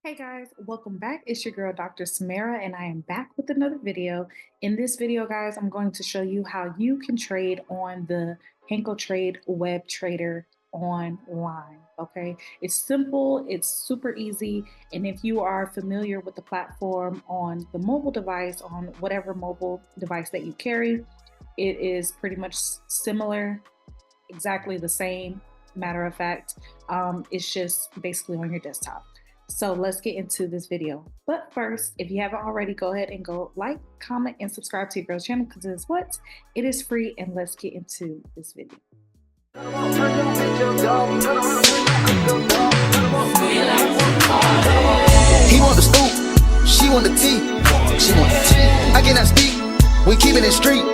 Hey guys, welcome back. It's your girl, Dr. Samara, and I am back with another video. In this video, guys, I'm going to show you how you can trade on the HANKOTRADE web trader online. Okay, it's simple, it's super easy, and if you are familiar with the platform on the mobile device, on whatever mobile device that you carry, it is pretty much similar, exactly the same. Matter of fact, it's just basically on your desktop. So let's get into this video. But first, if you haven't already, go ahead and go like, comment, and subscribe to your girl's channel because it's what? It is free. And let's get into this video. He want the scoop, she want the tea, she want the tea. I cannot speak, we keepin' it street,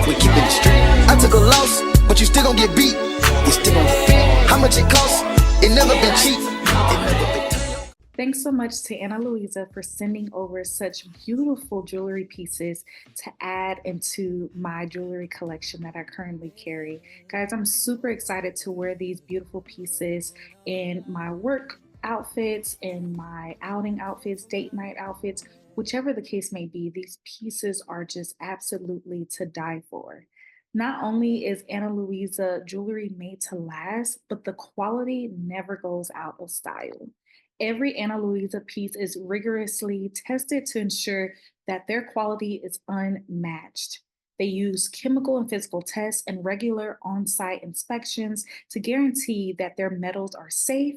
we keepin' it street. I took a loss, but you still gon' get beat, you still gon' get beat. How much it costs? It never been cheap, it never been. Thanks so much to Ana Luisa for sending over such beautiful jewelry pieces to add into my jewelry collection that I currently carry. Guys, I'm super excited to wear these beautiful pieces in my work outfits, in my outing outfits, date night outfits, whichever the case may be. These pieces are just absolutely to die for. Not only is Ana Luisa jewelry made to last, but the quality never goes out of style. Every Ana Luisa piece is rigorously tested to ensure that their quality is unmatched. They use chemical and physical tests and regular on site inspections to guarantee that their metals are safe,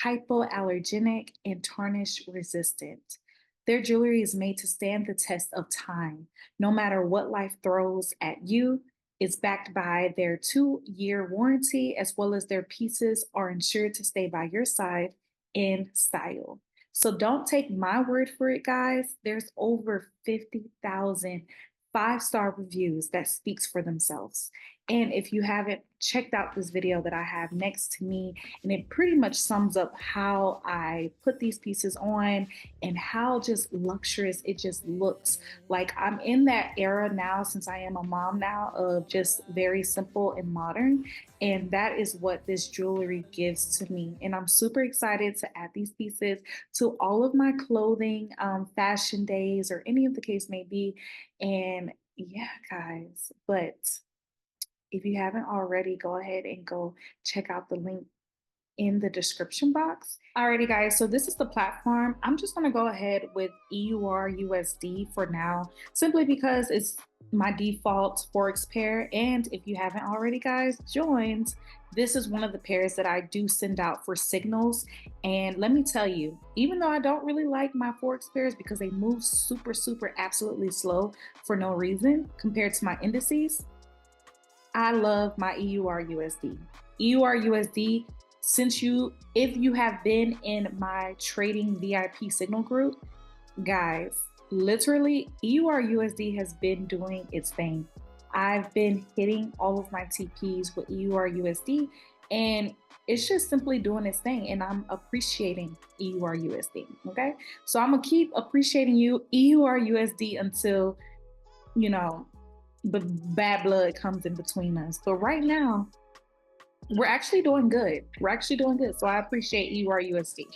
hypoallergenic, and tarnish resistant. Their jewelry is made to stand the test of time. No matter what life throws at you, it's backed by their 2-year warranty, as well as their pieces are insured to stay by your side in style. So don't take my word for it, guys. There's over 50,000 5-star reviews that speaks for themselves. And if you haven't checked out this video that I have next to me, and it pretty much sums up how I put these pieces on and how just luxurious it just looks. Like I'm in that era now, since I am a mom now, of just very simple and modern. And that is what this jewelry gives to me. And I'm super excited to add these pieces to all of my clothing, fashion days, or any of the case may be. And yeah, guys, but if you haven't already, go ahead and go check out the link in the description box. Alrighty, guys, so this is the platform. I'm just gonna go ahead with EURUSD for now, simply because it's my default Forex pair. And if you haven't already, guys, joined, this is one of the pairs that I do send out for signals. And let me tell you, even though I don't really like my Forex pairs because they move super, absolutely slow for no reason compared to my indices, I love my EURUSD. EURUSD, if you have been in my trading VIP signal group, guys, literally EURUSD has been doing its thing. I've been hitting all of my TPs with EURUSD, and it's just simply doing its thing, and I'm appreciating EURUSD. Okay, so I'm gonna keep appreciating EURUSD until the bad blood comes in between us. But right now, we're actually doing good. So I appreciate EURUSD.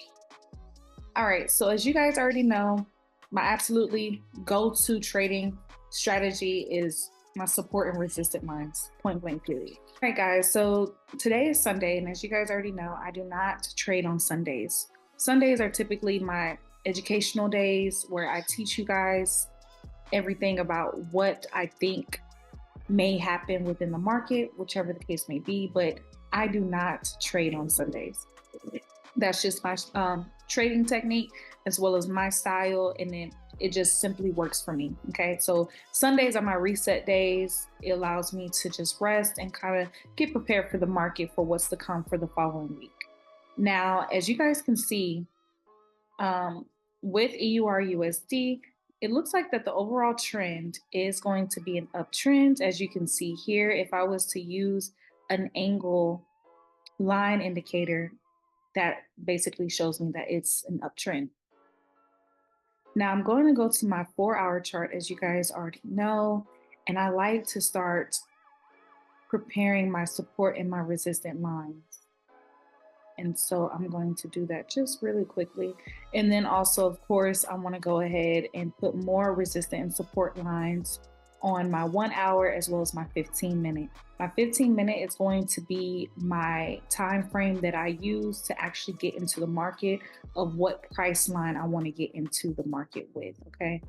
All right, so as you guys already know, my absolutely go-to trading strategy is my support and resistant lines, point blank period. All right, guys, so today is Sunday, and as you guys already know, I do not trade on Sundays. Sundays are typically my educational days where I teach you guys everything about what I think may happen within the market, whichever the case may be, but I do not trade on Sundays. That's just my trading technique as well as my style, and then it just simply works for me. Okay, so Sundays are my reset days. It allows me to just rest and kind of get prepared for the market for what's to come for the following week. Now, as you guys can see, with EURUSD, it looks like that the overall trend is going to be an uptrend. As you can see here, if I was to use an angle line indicator, that basically shows me that it's an uptrend. Now I'm going to go to my 4-hour chart, as you guys already know, and I like to start preparing my support and my resistant lines. And so I'm going to do that just really quickly. And then also, of course, I want to go ahead and put more resistance and support lines on my 1 hour as well as my 15 minute. My 15 minute is going to be my time frame that I use to actually get into the market of what price line I want to get into the market with, okay?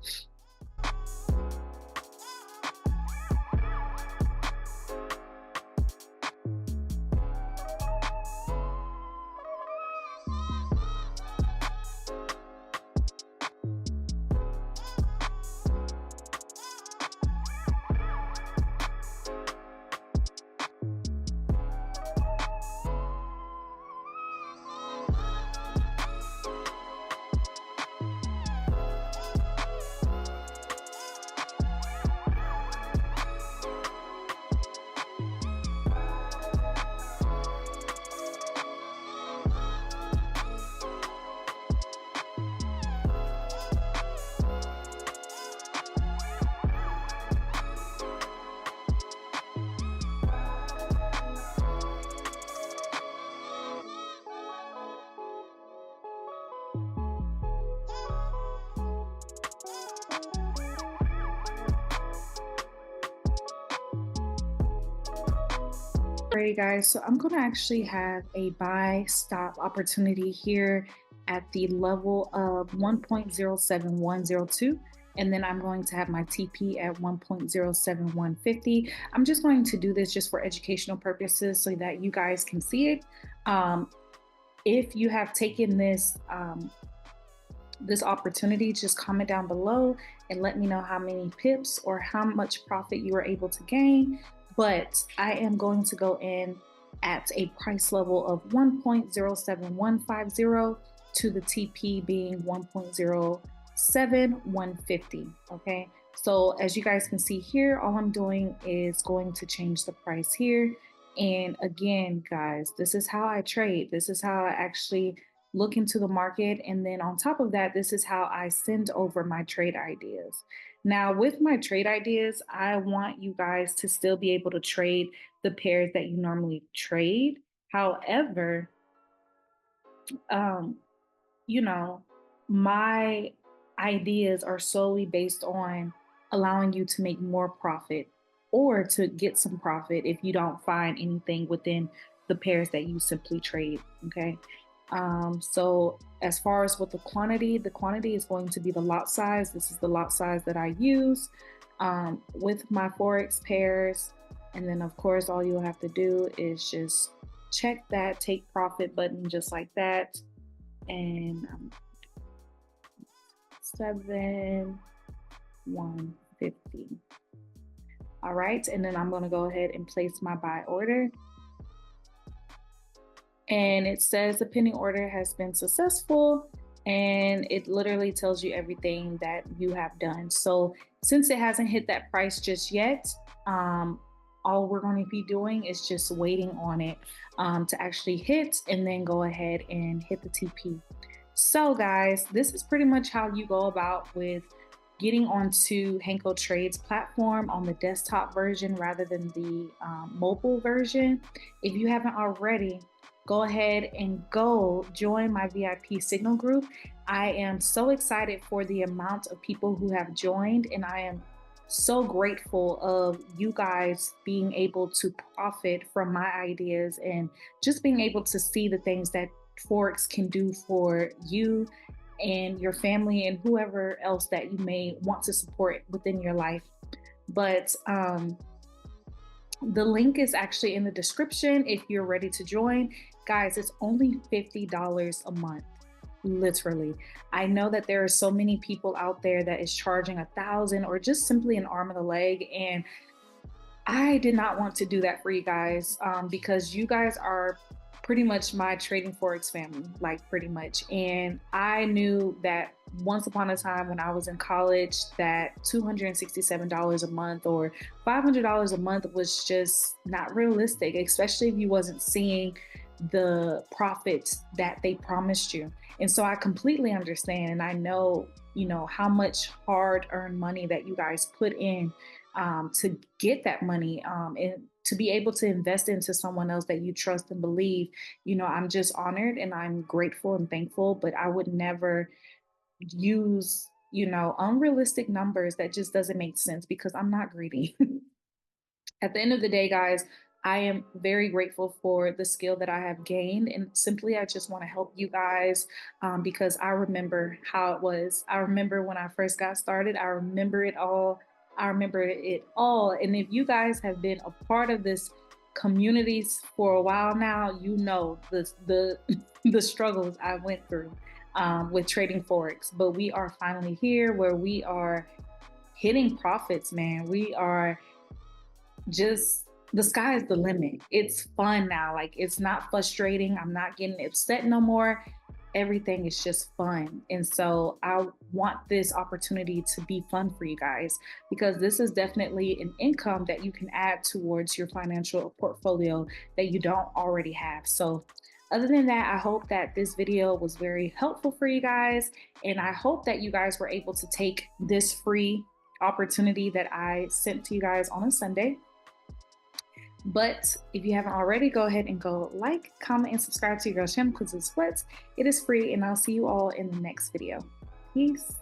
Alrighty guys, so I'm going to actually have a buy stop opportunity here at the level of 1.07102, and then I'm going to have my TP at 1.07150. I'm just going to do this just for educational purposes so that you guys can see it. If you have taken this this opportunity, just comment down below and let me know how many pips or how much profit you were able to gain. But I am going to go in at a price level of 1.07150 to the TP being 1.07150, okay? So as you guys can see here, all I'm doing is going to change the price here. And again, guys, this is how I trade. This is how I actually look into the market. And then on top of that, this is how I send over my trade ideas. Now, with my trade ideas, I want you guys to still be able to trade the pairs that you normally trade. However, you know, my ideas are solely based on allowing you to make more profit or to get some profit if you don't find anything within the pairs that you simply trade, okay? So as far as with the quantity is going to be the lot size. This is the lot size that I use with my Forex pairs. And then of course, all you'll have to do is just check that take profit button just like that. And 7,150. All right, and then I'm gonna go ahead and place my buy order. And it says the pending order has been successful, and it literally tells you everything that you have done. So since it hasn't hit that price just yet, all we're going to be doing is just waiting on it to actually hit, and then go ahead and hit the TP. So guys, this is pretty much how you go about with getting onto HANKOTRADE's platform on the desktop version rather than the mobile version. If you haven't already, go ahead and go join my VIP signal group. I am so excited for the amount of people who have joined, and I am so grateful of you guys being able to profit from my ideas and just being able to see the things that Forex can do for you and your family and whoever else that you may want to support within your life. But the link is actually in the description if you're ready to join. Guys, it's only $50 a month, literally. I know that there are so many people out there that is charging $1,000 or just simply an arm and a leg, and I did not want to do that for you guys because you guys are pretty much my trading Forex family, like pretty much. And I knew that once upon a time when I was in college that $267 a month or $500 a month was just not realistic, especially if you wasn't seeing the profits that they promised you. And so I completely understand, and I know, you know, how much hard-earned money that you guys put in to get that money and to be able to invest into someone else that you trust and believe, I'm just honored and I'm grateful and thankful, but I would never use, unrealistic numbers that just doesn't make sense because I'm not greedy. At the end of the day, guys, I am very grateful for the skill that I have gained. And simply, I just want to help you guys because I remember how it was. I remember when I first got started, I remember it all. I remember it all. And if you guys have been a part of this communities for a while now, you know the struggles I went through with trading Forex. But we are finally here where we are hitting profits, man. We are just the sky is the limit. It's fun now. Like it's not frustrating. I'm not getting upset no more. Everything is just fun. And so I want this opportunity to be fun for you guys because this is definitely an income that you can add towards your financial portfolio that you don't already have. So other than that, I hope that this video was very helpful for you guys. And I hope that you guys were able to take this free opportunity that I sent to you guys on a Sunday. But if you haven't already, go ahead and go like, comment, and subscribe to your girl's channel because it's what? It is free, and I'll see you all in the next video. Peace.